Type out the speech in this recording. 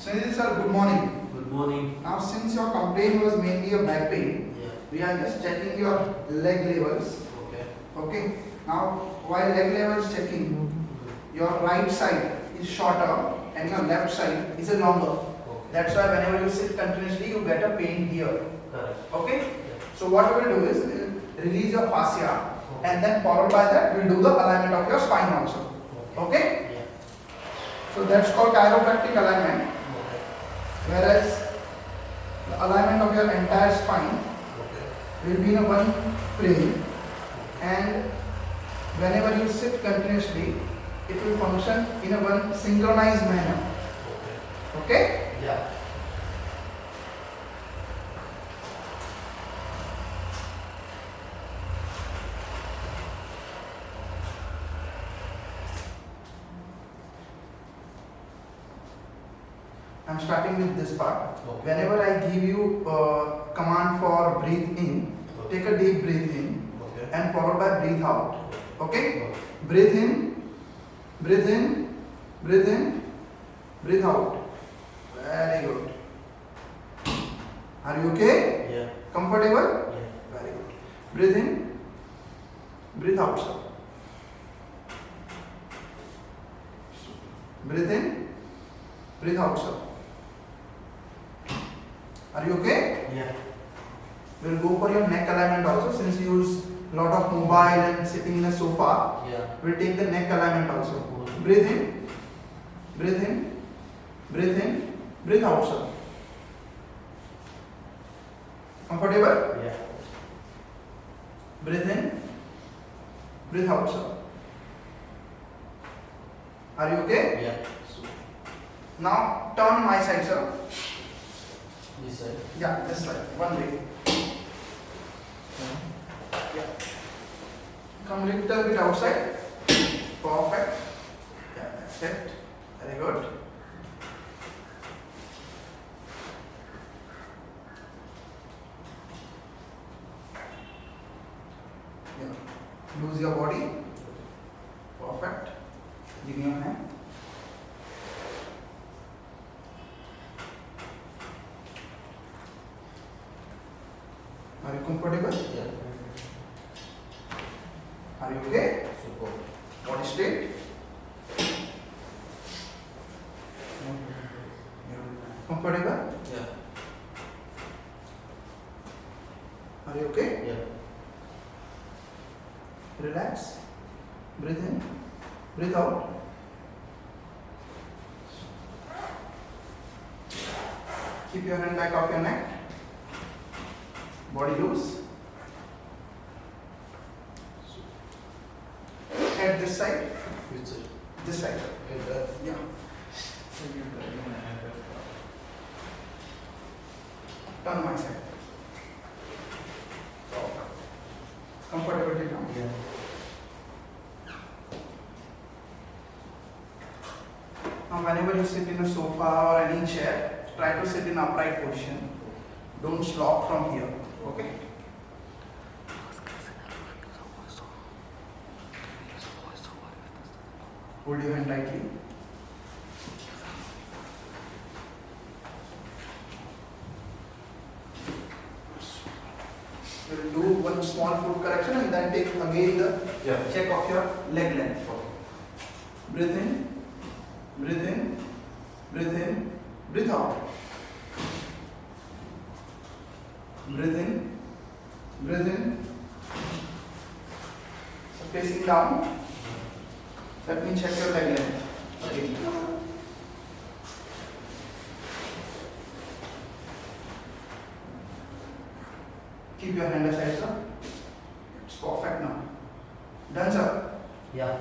Sunil sir, good morning. Good morning. Now since your complaint was mainly a back pain, we are just checking your leg levels. Okay. Okay. Now while leg levels checking, your right side is shorter and your left side is a longer. Okay. That's why whenever you sit continuously, you get a pain here. Correct. Okay. Yeah. So what we will do is release your fascia and then followed by that we'll do the alignment of your spine also. Okay. Yeah. So that's called chiropractic alignment. Okay. Whereas the alignment of your entire spine Okay. will be in a one frame, and whenever you sit continuously, it will function in a one synchronized manner. Okay. Okay? Yeah. I'm starting with this part. Okay. Whenever I give you command for breathe in, take a deep breath in Okay. and followed by breathe out. Okay? Okay. Breathe in, breathe in, breathe in, breathe out. Very good. Are you okay? Yeah. Comfortable? Yeah. Very good. Breathe in, breathe out, sir. Breathe in, breathe out, sir. Are you okay? Yeah. We'll go for your neck alignment also, since you use a lot of mobile and sitting in a sofa. Yeah. We'll take the neck alignment also. Okay. Breathe in, breathe in, breathe in, breathe out, sir. Comfortable? Yeah. Breathe in, breathe out, sir. Are you okay? Yeah. Now turn my side, sir. This side. Yeah, this side. One way. Yeah. Come little bit outside. Perfect. Yeah, that's it. Very good. Yeah. Lose your body. Perfect. Give me your hand. Are you comfortable? Yeah. Are you okay? Super. Body straight. Comfortable? Yeah. Are you okay? Yeah. Relax. Breathe in. Breathe out. Keep your hand back off your neck. Body loose. Head this side. Which side? This side. Yeah. Turn my side. Comfortable now. Yeah. Now whenever you sit in a sofa or any chair, try to sit in upright position. Don't slop from here. Okay? Hold your hand tightly. We will do one small foot correction and then take again the Yeah. check of your leg length. Breathe in, breathe in, breathe in, breathe out. Breathe in, breathe in. So facing down. Let me check your leg length again. Keep your hand aside, sir. It's perfect now. Done, sir. Yeah.